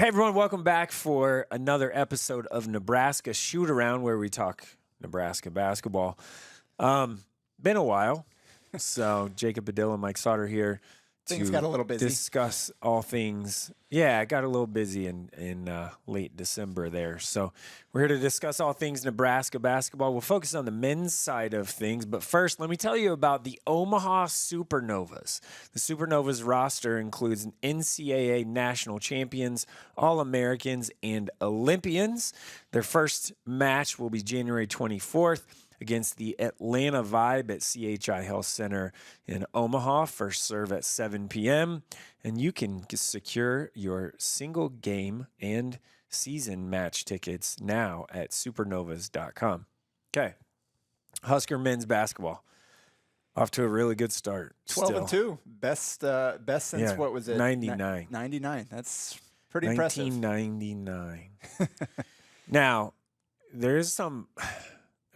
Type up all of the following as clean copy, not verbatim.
Hey, everyone, welcome back for another episode of Nebraska Shoot Around, where we talk Nebraska basketball. Been a while, so Jacob Padilla and Mike Sautter here Things got a little busy. discuss all things. Yeah, it got a little busy in late December there. So we're here to discuss all things Nebraska basketball. We'll focus on the men's side of things. But first, let me tell you about the Omaha Supernovas. The Supernovas roster includes NCAA national champions, All-Americans, and Olympians. Their first match will be January 24th. Against the Atlanta Vibe at CHI Health Center in Omaha. First serve at 7 p.m. And you can secure your single game and season match tickets now at supernovas.com. Okay. Husker men's basketball. Off to a really good start. 12-2. Best since, what was it? 99. 99. That's pretty impressive. 1999. Now, there's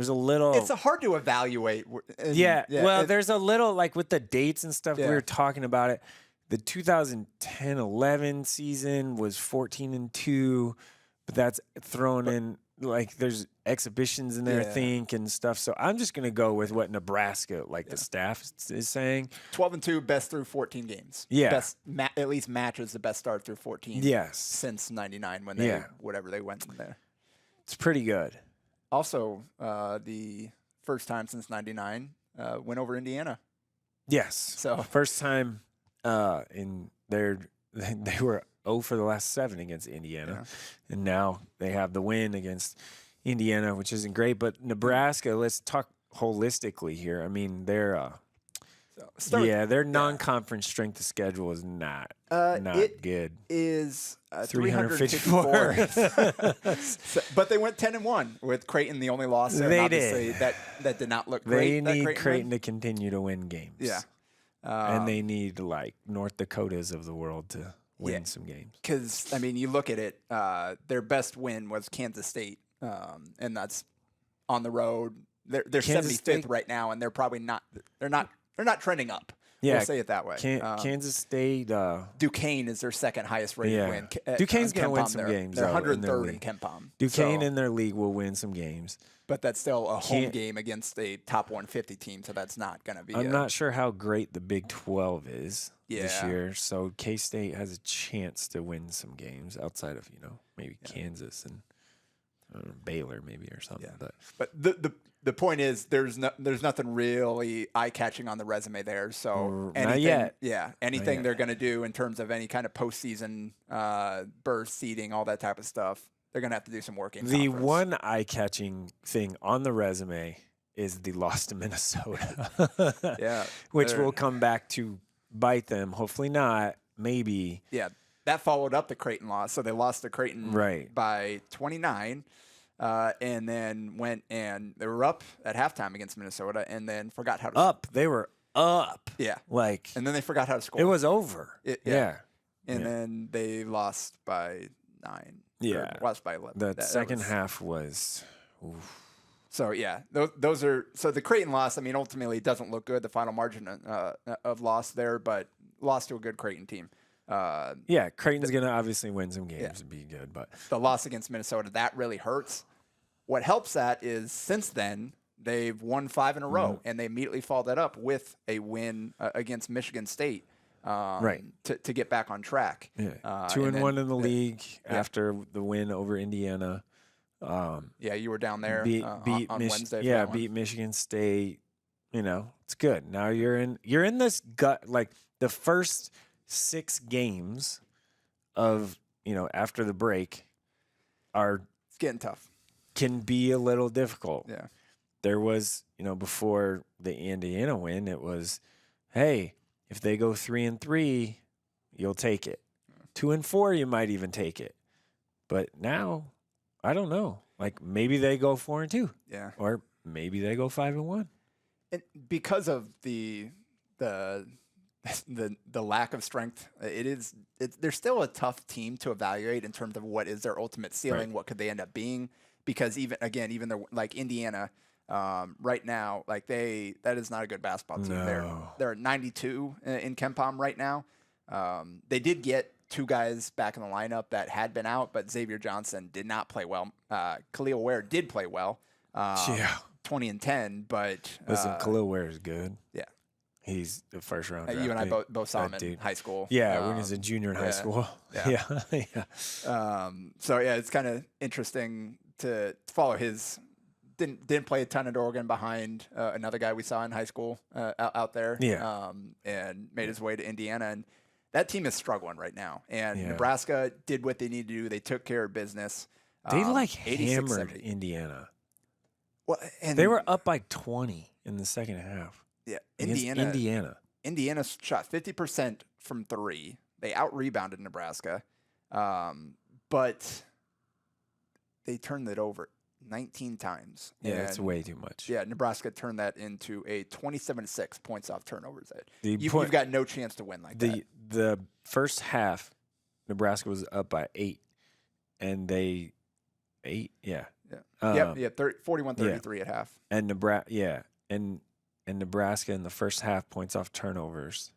a little. It's hard to evaluate. There's a little, like with the dates and stuff, we Yeah. were talking about it. The 2010-11 season was 14-2, but that's thrown in, like, there's exhibitions in there, I think, and stuff. So I'm just going to go with what Nebraska, the staff is saying. 12-2, best through 14 games. Yeah. Best, at least matches the best start through 14. Yes. Since 99 when they, whatever they went in there. It's pretty good. Also, the first time since 99, went over Indiana. Yes. So first time in their, they were 0 for the last 7 against Indiana. Yeah. And now they have the win against Indiana, which isn't great. But Nebraska, let's talk holistically here. I mean, their non-conference strength of schedule is not good. Is 354. But they went 10-1 with Creighton, the only loss there. They did. That did not look great. They need Creighton to continue to win games. Yeah. And they need, North Dakotas of the world to win some games. Because, I mean, you look at it, their best win was Kansas State, and that's on the road. They're 75th right now, and they're probably not – they're not trending up. Yeah, we'll say it that way. Kansas State. Duquesne is their second highest rated win. Duquesne's going to win some games. They're 103rd in KenPom. Duquesne in their league will win some games. But that's still a home game against a top 150 team, so that's not going to be. I'm not sure how great the Big 12 is this year. So K-State has a chance to win some games outside of, maybe Kansas and Baylor maybe or something. Yeah. But the point is, there's nothing really eye-catching on the resume there. So not yet. Yeah, anything they're going to do in terms of any kind of postseason berth seeding, all that type of stuff, they're going to have to do some work in The conference. one eye-catching thing on the resume is the loss to Minnesota. Which will come back to bite them. Hopefully not. Maybe. Yeah, that followed up the Creighton loss. So they lost to Creighton by 29. And then went and they were up at halftime against Minnesota, and then forgot how to They were up. Yeah, and then they forgot how to score. It was over. And then they lost by 9. Yeah, lost by 11. The second half was. Oof. So those are the Creighton loss. I mean, ultimately, it doesn't look good. The final margin of loss there, but lost to a good Creighton team. Creighton's going to obviously win some games and be good, but the loss against Minnesota, that really hurts. What helps that is since then they've won 5 in a row, and they immediately followed that up with a win against Michigan State to get back on track. 2-1 in the league after the win over Indiana. You were down there on Wednesday. Beat Michigan State. It's good. Now you're in this gut, the first 6 games of, after the break it's getting tough. Can be a little difficult. Yeah. There was, before the Indiana win, it was, hey, if they go 3-3, you'll take it. 2-4, you might even take it. But now, I don't know. Maybe they go 4-2. Yeah. Or maybe they go 5-1. And because of the lack of strength, they're still a tough team to evaluate in terms of what is their ultimate ceiling, what could they end up being. Because even Indiana, right now, that is not a good basketball team. No. They're at 92 in KenPom right now. They did get two guys back in the lineup that had been out, but Xavier Johnson did not play well. Khalil Ware did play well. 20 and 10, but listen, Khalil Ware is good. Yeah. He's the first round draft you and I pick. both saw him in high school. Yeah, when he was a junior in high school. Yeah. Yeah. So yeah, it's kind of interesting to follow his. Didn't play a ton at Oregon behind another guy we saw in high school out there. Yeah. And made his way to Indiana, and that team is struggling right now. And Nebraska did what they needed to do. They took care of business. They hammered Indiana. Well, and they were up by 20 in the second half. Yeah, Indiana shot 50% from three. They out-rebounded Nebraska, but they turned it over 19 times. Yeah, that's way too much. Yeah, Nebraska turned that into a 27-6 points off turnovers. You've got no chance to win like that. The first half, Nebraska was up by 8, and they 8, yeah. 41-33 at half. And Nebraska, and Nebraska in the first half, points off turnovers,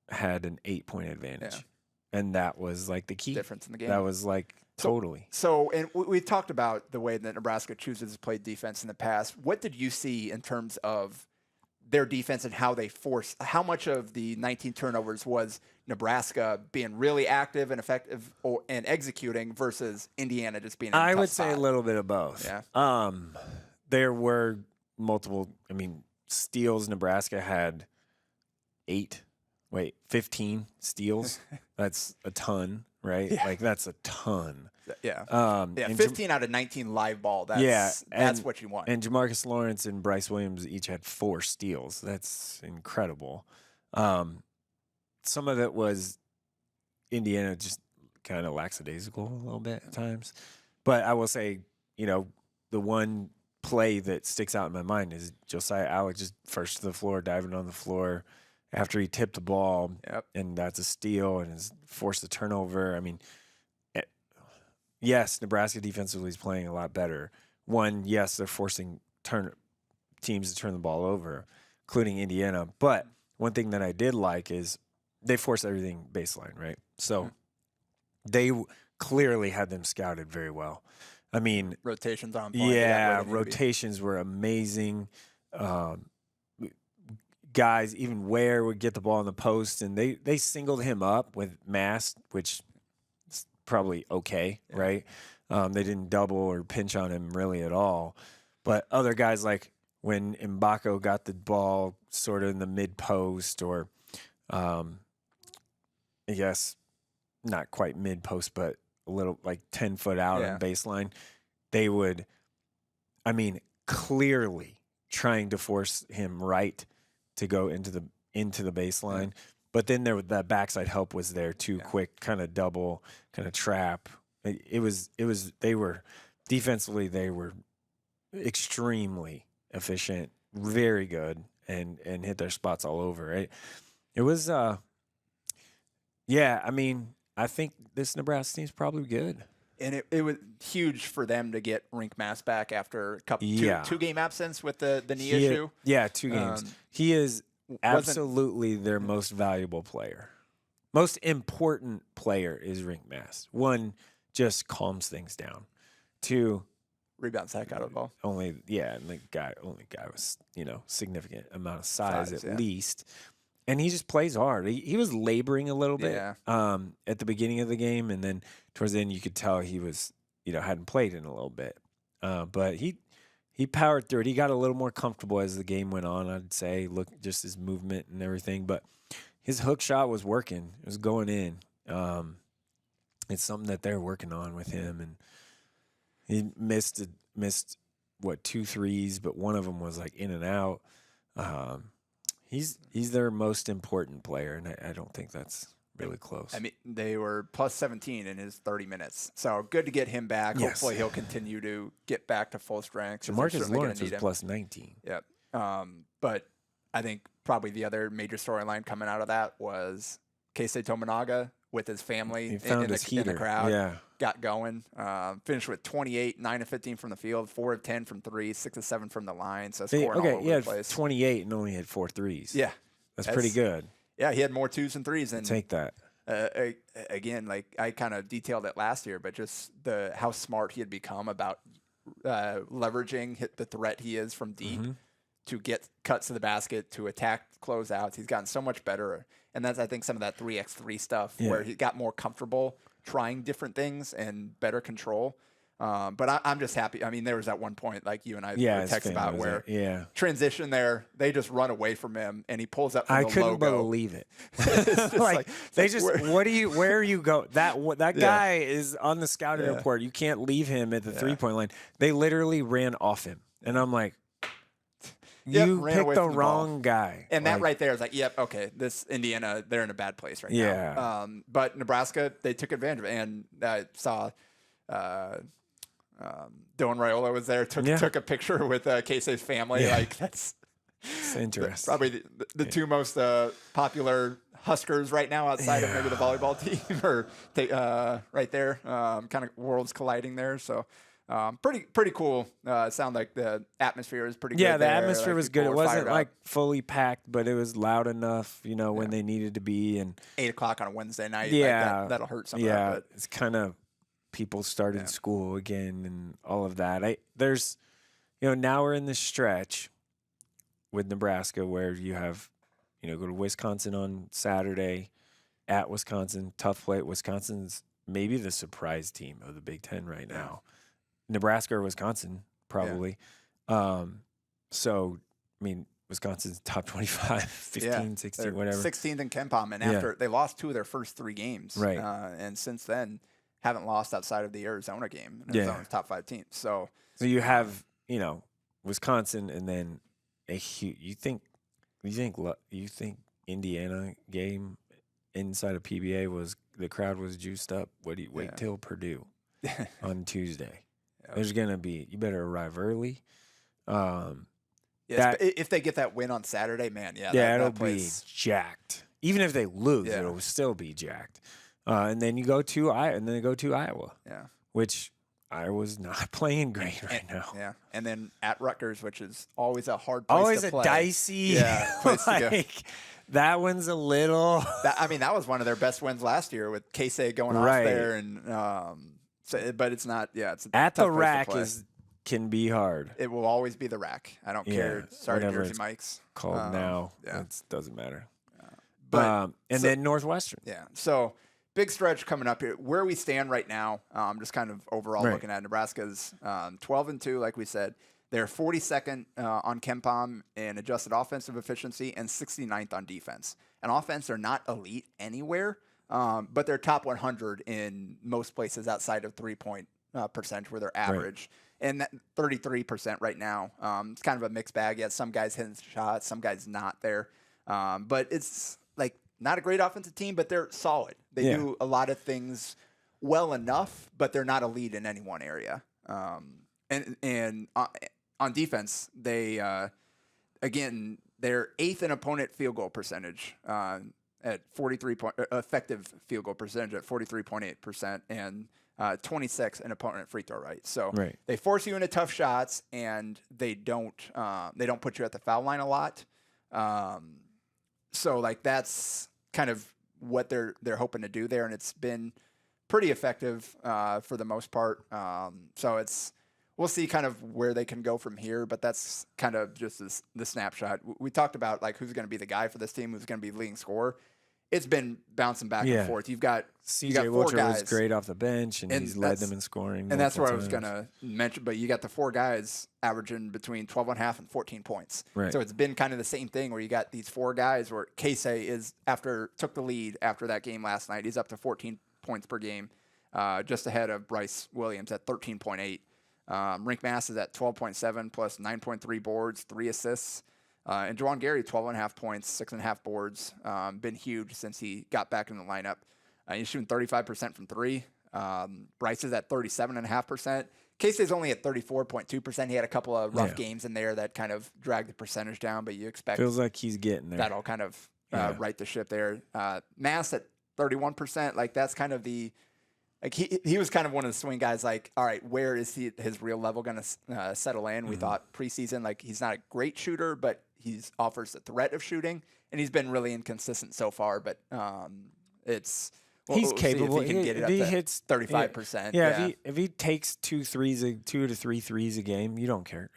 had an 8-point advantage. Yeah. And that was like the key difference in the game. That was like totally. So and we talked about the way that Nebraska chooses to play defense in the past. What did you see in terms of their defense and how they force? How much of the 19 turnovers was Nebraska being really active and effective and executing versus Indiana just being? I would say a little bit of both. Yeah. There were multiple. I mean, steals. Nebraska had 15 steals. That's a ton, right? Yeah. Like that's a ton. Yeah. 15 out of 19 live ball. That's what you want. And Jamarcus Lawrence and Bryce Williams each had 4 steals. That's incredible. Some of it was Indiana just kind of lackadaisical a little bit at times. But I will say, the one play that sticks out in my mind is Josiah Alec just first to the floor, diving on the floor after he tipped the ball. Yep. And that's a steal and has forced a turnover. I mean, yes, Nebraska defensively is playing a lot better. Yes, they're forcing teams to turn the ball over, including Indiana. But one thing that I did like is they force everything baseline, right? So they clearly had them scouted very well. I mean, rotations on point. Yeah, rotations were amazing. Guys, even Ware would get the ball in the post, and they singled him up with Mast, which is probably okay, right? They didn't double or pinch on him really at all. But other guys, like when Mbako got the ball sort of in the mid-post or, I guess, not quite mid-post, but a little like 10 foot out on baseline, they would, clearly trying to force him right to go into the baseline. Yeah. But then that backside help was there too, quick kind of double, kind of trap. They were defensively, they were extremely efficient, very good, and hit their spots all over. Right? It was, I think this Nebraska team's probably good. And it was huge for them to get Rink Mast back after two game absence with the knee issue. Yeah, 2 games. He is absolutely their most valuable player. Most important player is Rink Mast. 1, just calms things down. 2, rebounds heck out of the ball. And the guy was, significant amount of size at least. And he just plays hard. He was laboring a little bit at the beginning of the game, and then towards the end you could tell he was, hadn't played in a little bit. But he powered through it. He got a little more comfortable as the game went on, I'd say. Look, just his movement and everything. But his hook shot was working. It was going in. It's something that they're working on with him. And he missed 2 threes, but one of them was like in and out. He's their most important player, and I don't think that's really close. They were plus 17 in his 30 minutes. So good to get him back. Yes. Hopefully he'll continue to get back to full strength. Jamarcus Lawrence was plus 19. Yep. But I think probably the other major storyline coming out of that was Keisei Tominaga with his family in the crowd. Yeah. Got going. Finished with 28, 9 of 15 from the field, 4 of 10 from 3, 6 of 7 from the line. So scoring all over the place. 28 and only had 4 threes. Yeah. That's pretty good. Yeah, he had more 2s and 3s. Take that. again, like I kind of detailed it last year, but just how smart he had become about leveraging the threat he is from deep to get cuts to the basket, to attack closeouts. He's gotten so much better. And that's, I think, some of that 3x3 stuff where he got more comfortable trying different things and better control. But I'm just happy. I mean, there was at one point, like you and I were text about, where transition there, they just run away from him, and he pulls up from the logo. I couldn't believe it. like they just, where are you go? That guy is on the scouting report. You can't leave him at the 3-point line. They literally ran off him, and I'm like, you picked the wrong guy. And that right there is like, yep, okay, this Indiana, they're in a bad place right now. But Nebraska, they took advantage of it, and I saw. Dylan Raiola was there, took a picture with Casey's family. Like that's interesting. Probably the two most popular Huskers right now, outside of maybe the volleyball team, or right there, kind of worlds colliding there. So pretty cool. Sound like the atmosphere is pretty good. Yeah, the there. atmosphere like, was good. It wasn't like fully packed, but it was loud enough, when they needed to be. And 8:00 on a Wednesday night. Like that'll hurt some of that. But it's kind of. People started school again and all of that. There's, now we're in this stretch with Nebraska where you have, go to Wisconsin on Saturday, at Wisconsin, tough play. Wisconsin's maybe the surprise team of the Big Ten right now. Nebraska or Wisconsin, probably. So, I mean, Wisconsin's top 25, 15, 16, whatever. 16th in KenPom, and after they lost 2 of their first 3 games. Right. And since then, haven't lost outside of the Arizona game. Arizona's top 5 teams. So you have, Wisconsin, and then you think Indiana game inside of PBA the crowd was juiced up. What do you wait till Purdue on Tuesday? There's gonna be, you better arrive early. If they get that win on Saturday, man, it'll be jacked. Even if they lose, it'll still be jacked. And then you go to Iowa. Yeah. Which Iowa's not playing great right now. Yeah. And then at Rutgers, which is always a hard place always to play. Always a dicey place to go. That one's a little that was one of their best wins last year with Casey going off there, and but it's not it's at the rack can be hard. It will always be the rack. I don't care. Sorry, Jersey Mike's called now. It doesn't matter. But then Northwestern. Yeah. So big stretch coming up here. Where we stand right now, just kind of overall looking at Nebraska's 12-2, like we said. They're 42nd on KenPom in adjusted offensive efficiency and 69th on defense. And offense, they're not elite anywhere, but they're top 100 in most places outside of 3-point percentage where they're average. Right. And that 33% right now. It's kind of a mixed bag. You have some guys hitting shots, some guys not there. But it's like not a great offensive team, but they're solid. They do a lot of things well enough, but they're not elite in any one area. And on defense, they again, they're 8th in opponent field goal percentage at 43 effective field goal percentage at 43.8%, and 26 in opponent free throw rate. So they force you into tough shots, and they don't put you at the foul line a lot. So like that's kind of what they're hoping to do there, and it's been pretty effective for the most part. So we'll see kind of where they can go from here, but that's kind of just the snapshot. We talked about like who's going to be the guy for this team, who's going to be leading scorer. It's been bouncing back and forth. You've got CJ Wilcher was great off the bench, and he's led them in scoring. And that's what I was going to mention. But you got the 4 guys averaging between 12.5 and 14 points. Right. So it's been kind of the same thing where you got these 4 guys where Casey took the lead after that game last night. He's up to 14 points per game, just ahead of Bryce Williams at 13.8. Rink Mass is at 12.7 plus 9.3 boards, 3 assists. And Juwan Gary, 12.5 points, 6.5 boards. Been huge since he got back in the lineup. He's shooting 35% from 3. Bryce is at 37.5%. Casey's only at 34.2%. He had a couple of rough games in there that kind of dragged the percentage down, but you expect feels like he's getting there. That'll kind of right the ship there. Mass at 31%. Like that's kind of like he was kind of one of the swing guys. Like, all right, where is his real level going to settle in? We thought preseason, like he's not a great shooter, but he offers the threat of shooting, and he's been really inconsistent so far. But it's He's we'll capable. See if he can get it if up he to hits 35%. Yeah, if he takes 2 to 3 threes a game, you don't care.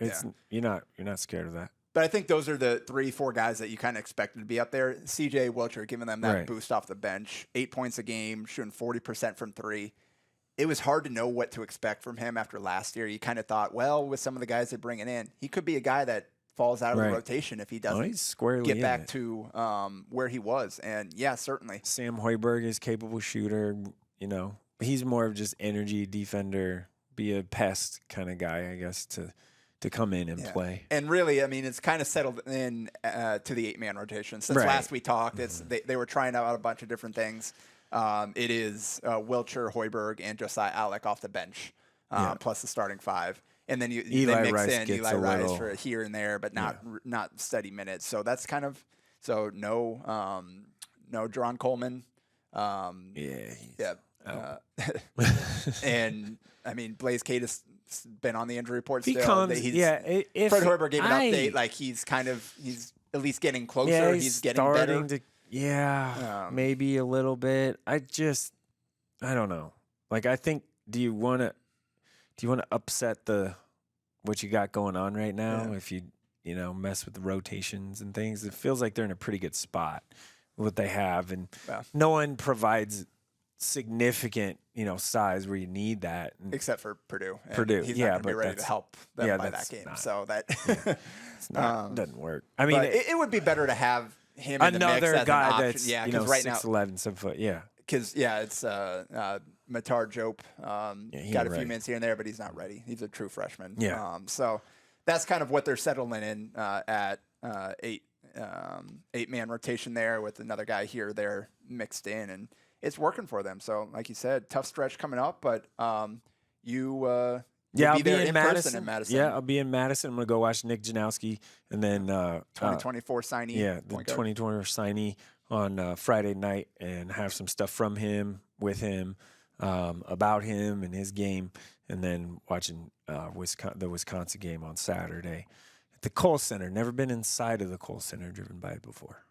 You're not scared of that. But I think those are the 3-4 guys that you kind of expected to be up there. CJ Wilcher giving them that boost off the bench, 8 points a game, shooting 40% from 3. It was hard to know what to expect from him after last year. You kind of thought, well, with some of the guys they're bringing in, he could be a guy that falls out of the rotation if he doesn't get back to where he was. And yeah, certainly. Sam Hoiberg is a capable shooter. You know, he's more of just energy defender, be a pest kind of guy, I guess, to come in and play. And really, I mean, it's kind of settled in to the 8-man rotation. Since last we talked, they were trying out a bunch of different things. It is Wilcher, Hoiberg, and Josiah Alec off the bench, plus the starting 5. And then they mix in Eli Rice for here and there, but not steady minutes. So that's kind of no Jaron Coleman. And I mean Blaze Cade has been on the injury report still. If Fred Hoiberg gave an update, like he's at least getting closer. He's getting better. Maybe a little bit. I don't know. Like I think, do you want to upset what you got going on right now? If you mess with the rotations and things, it feels like they're in a pretty good spot with what they have, and no one provides significant size where you need that, except for Purdue. He's not going to be ready to help them by that game. So that it's not doesn't work. I mean, it would be better to have him in another the mix as guy an that's option. Because right 6'11", 7 foot. Because it's Matar Jope. Got a few minutes here and there, but he's not ready. He's a true freshman. So that's kind of what they're settling in at 8-man rotation there with another guy here or there mixed in, and it's working for them. So like you said, tough stretch coming up, but I'll be there in Madison. Yeah, I'll be in Madison. I'm going to go watch Nick Janowski, and then 2024 signee. Yeah, the 2024 signee on Friday night, and have some stuff from him, with him, about him and his game, and then watching the Wisconsin game on Saturday at the Kohl Center. Never been inside of the Kohl Center, driven by it before.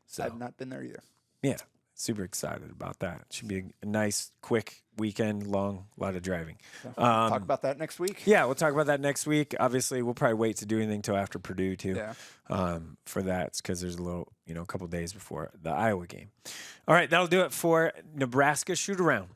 So I've not been there either. Yeah. Super excited about that. Should be a nice, quick weekend, long, a lot of driving. So talk about that next week. Yeah, we'll talk about that next week. Obviously, we'll probably wait to do anything till after Purdue too. For that, because there's a couple days before the Iowa game. All right, that'll do it for Nebraska Shoot Around.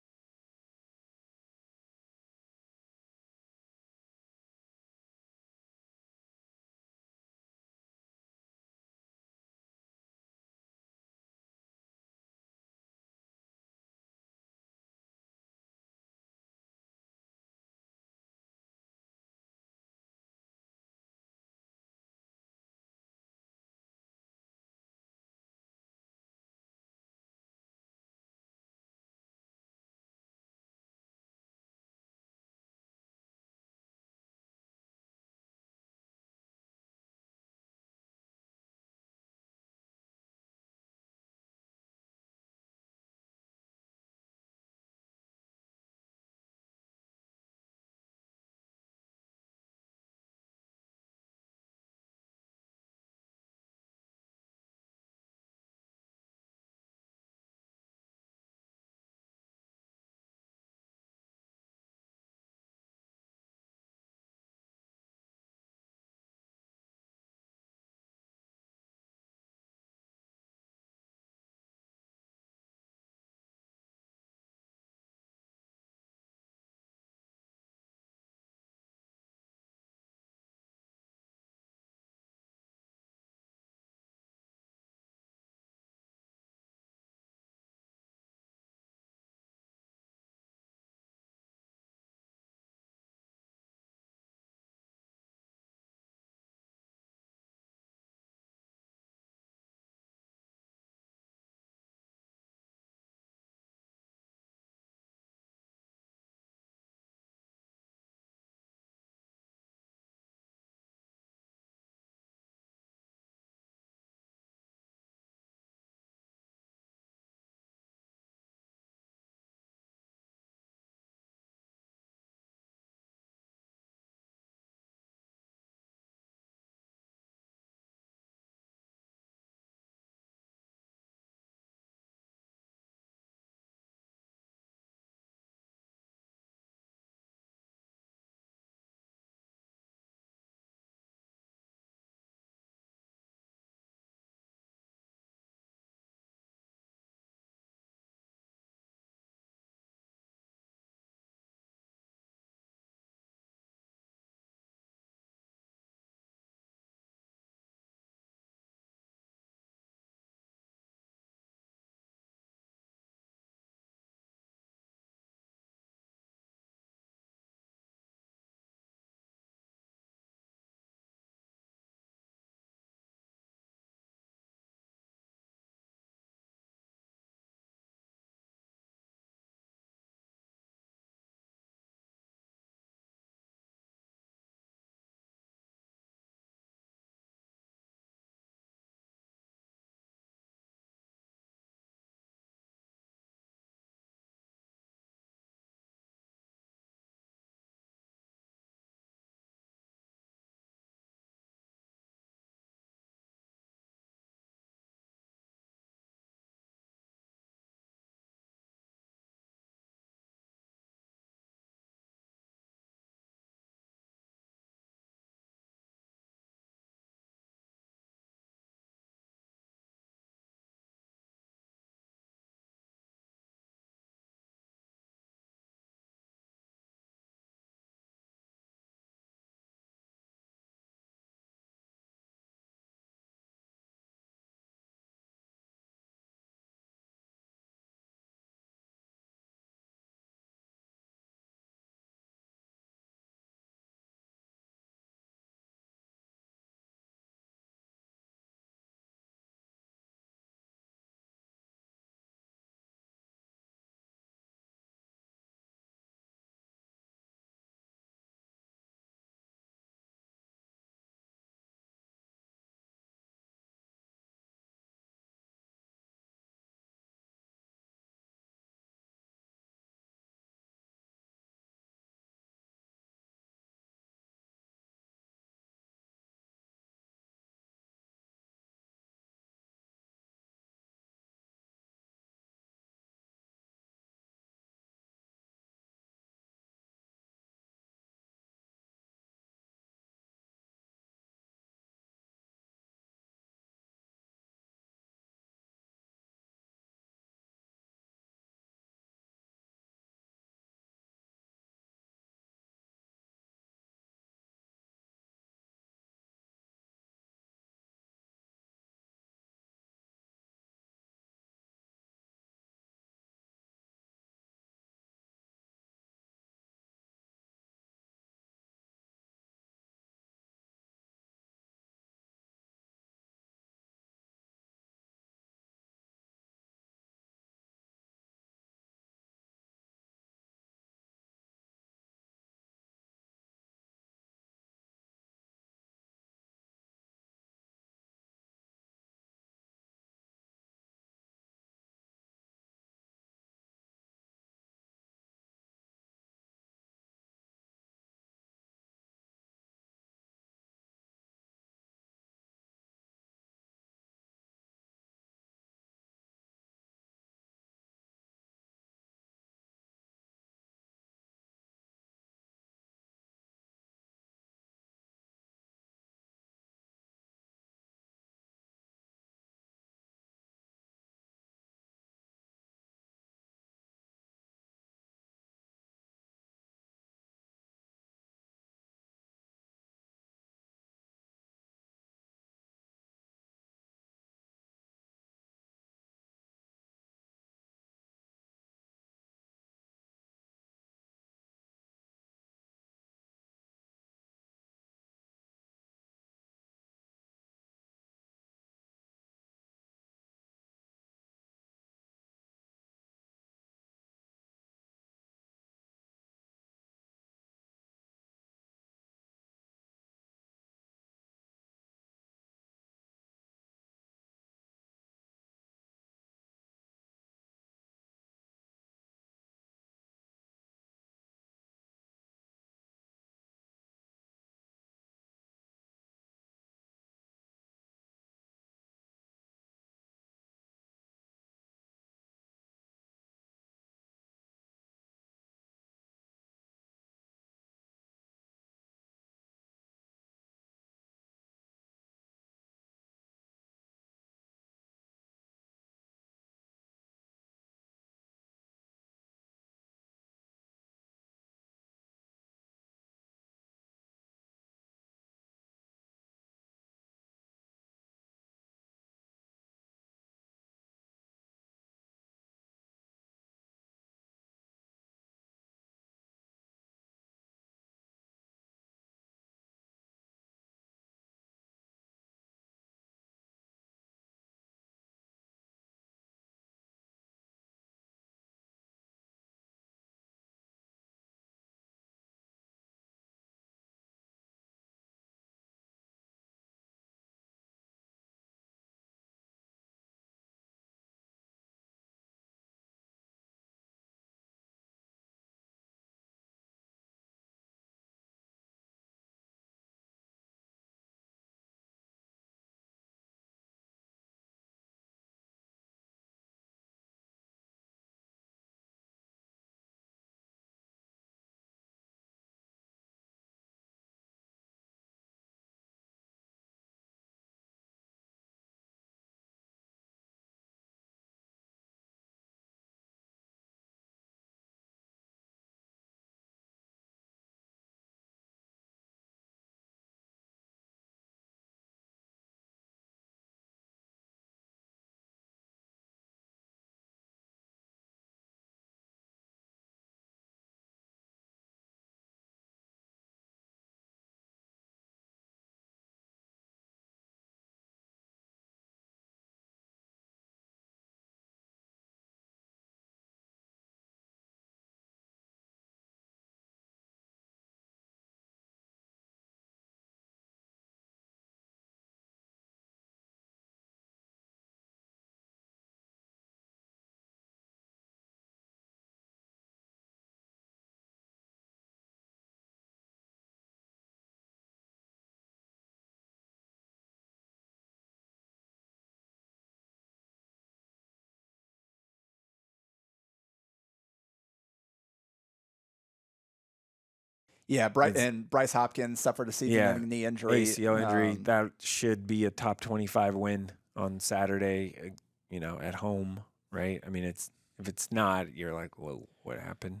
Yeah, and Bryce Hopkins suffered a season-ending knee injury. ACL injury. That should be a top 25 win on Saturday, at home, right? I mean, if it's not, you're like, whoa, what happened?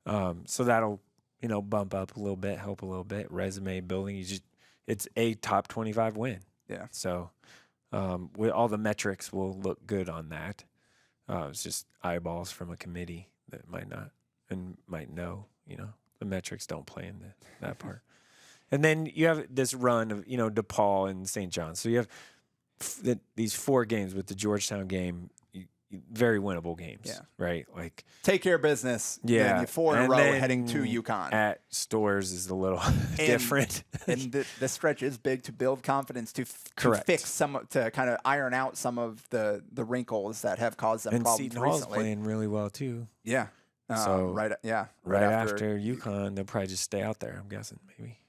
So that'll, bump up a little bit, help a little bit. Resume building, it's a top 25 win. Yeah. So with all the metrics will look good on that. It's just eyeballs from a committee that might not and might know, the metrics don't play in that part. And then you have this run of, DePaul and St. John's. So you have these 4 games with the Georgetown game, very winnable games, right? Like take care of business. Yeah. Then 4 in a row heading to UConn. At Stores is a little different. And the stretch is big to build confidence, to fix to kind of iron out some of the wrinkles that have caused them problems Seton recently. Hall's playing really well too. Yeah. So right after UConn, they'll probably just stay out there. I'm guessing maybe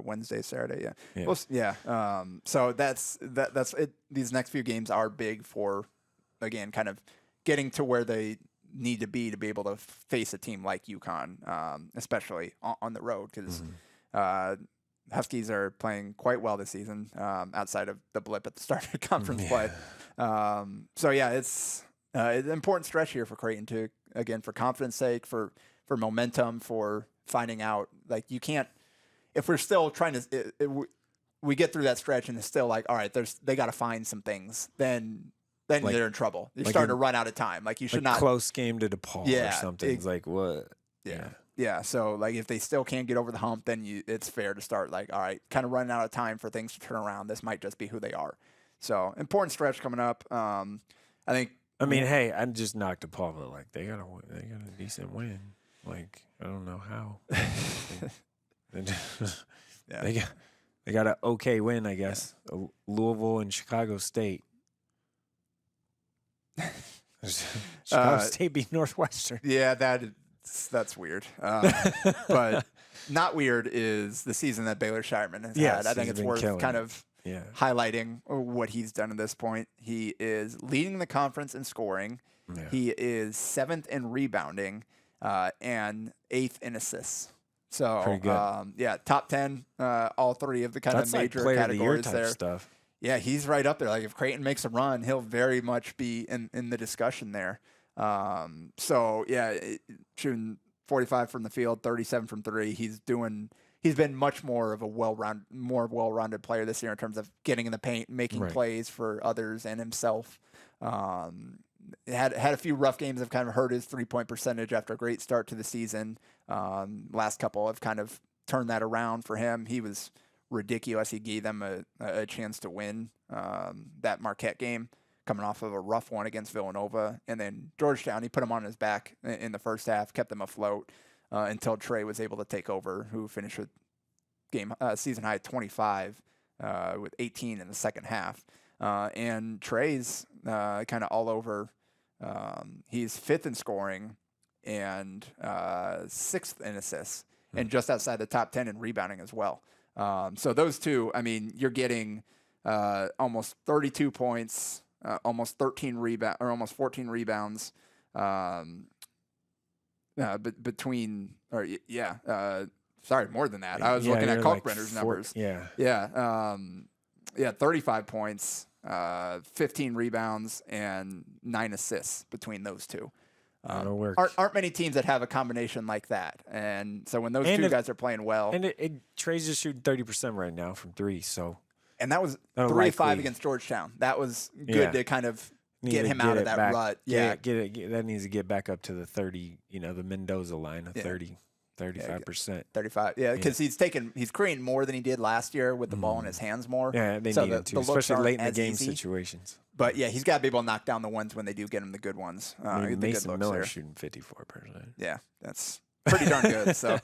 Wednesday, Saturday. Yeah. Well, so that's it. These next few games are big for, again, kind of getting to where they need to be able to face a team like UConn, especially on the road, because Huskies are playing quite well this season, outside of the blip at the start of conference play. So it's an important stretch here for Creighton again, for confidence sake, for momentum, for finding out, like, you can't, if we're still trying to, we get through that stretch and it's still like, all right, they got to find some things, then they're in trouble. You're starting to run out of time. Like, you should not. Close game to DePaul or something. It's like, what? Yeah. So, like, if they still can't get over the hump, then it's fair to start, like, all right, kind of running out of time for things to turn around. This might just be who they are. So, important stretch coming up. I think. I mean, hey, I just knocked DePaul, but like they got a decent win. Like, I don't know how. They got an okay win, I guess. Louisville and Chicago State. Chicago State beat Northwestern. Yeah, that's weird. But not weird is the season that Baylor Shireman has had. I think it's worth kind of highlighting what he's done at this point. He is leading the conference in scoring. Yeah. He is 7th in rebounding, and 8th in assists. So, pretty good. Top 10, all 3 of the kind of major like categories type there. Stuff. Yeah, he's right up there. Like, if Creighton makes a run, he'll very much be in the discussion there. Shooting 45 from the field, 37 from 3. He's been much more of a well-rounded player this year in terms of getting in the paint, making plays for others and himself. Had a few rough games that kind of hurt his 3-point percentage after a great start to the season. Last couple have kind of turned that around for him. He was ridiculous. He gave them a chance to win that Marquette game, coming off of a rough one against Villanova. And then Georgetown, he put him on his back in the first half, kept them afloat until Trey was able to take over, who finished with season high 25 with 18 in the second half. And Trey's kind of all over. He's 5th in scoring and 6th in assists, and just outside the top 10 in rebounding as well. So those two, I mean, you're getting almost 32 points, almost 14 rebounds more than that. I was looking at Kalkbrenner's numbers. 35 points, 15 rebounds, and 9 assists between those two. Aren't many teams that have a combination like that, and so when those two guys are playing well, and Trey's just shooting 30% right now from 3, so. And that was 3-5 against Georgetown. That was good to kind of get him out of that rut. That needs to get back up to the 30, the Mendoza line of 35%. 35, because he's creating more than he did last year with the ball in his hands more. Yeah, they need him to, especially late in the game situations. But yeah, he's got to be able to knock down the ones when they do get him the good ones. Mason Miller shooting 54%. Yeah, that's pretty darn good. So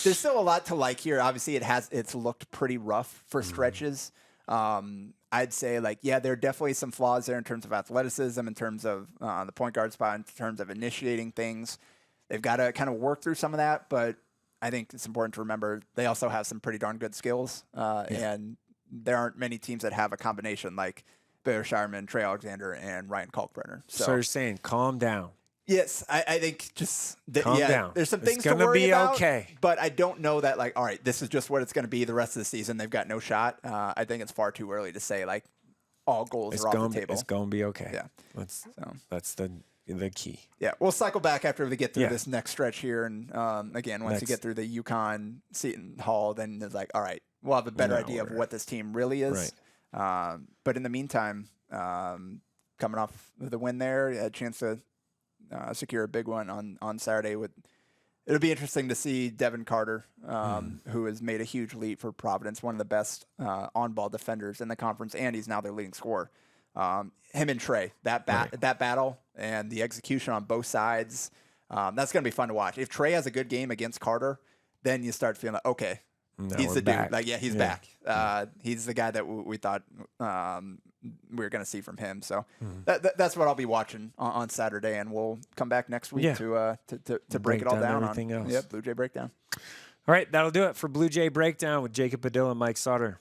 there's still a lot to like here. Obviously, it's looked pretty rough for stretches. I'd say, there are definitely some flaws there in terms of athleticism, in terms of the point guard spot, in terms of initiating things. They've got to kind of work through some of that, but I think it's important to remember they also have some pretty darn good skills, and there aren't many teams that have a combination like Baylor Shireman, Trey Alexander, and Ryan Kalkbrenner. So you're saying calm down. Yes, I think just Calm down. There's some things It's to gonna worry be about. okay. But I don't know that like, all right, this is just what it's going to be the rest of the season. They've got no shot. I think it's far too early to say like all goals are off the table. It's going to be okay. Yeah, That's the key. Yeah, we'll cycle back after we get through this next stretch here, and again, once you get through the UConn Seton Hall, then it's like, all right, we'll have a better idea of what this team really is. Right. But in the meantime, coming off the win there, a chance to secure a big one on Saturday. It'll be interesting to see Devin Carter, who has made a huge leap for Providence, one of the best on-ball defenders in the conference, and he's now their leading scorer. Him and Trey, that battle and the execution on both sides, that's going to be fun to watch. If Trey has a good game against Carter, then you start feeling like, okay, he's the dude. Like, he's back. He's the guy that we thought we were going to see from him. So that's what I'll be watching on Saturday, and we'll come back next week to break it all down. Everything else. Yep, Blue Jay Breakdown. All right, that'll do it for Blue Jay Breakdown with Jacob Padilla and Mike Sautter.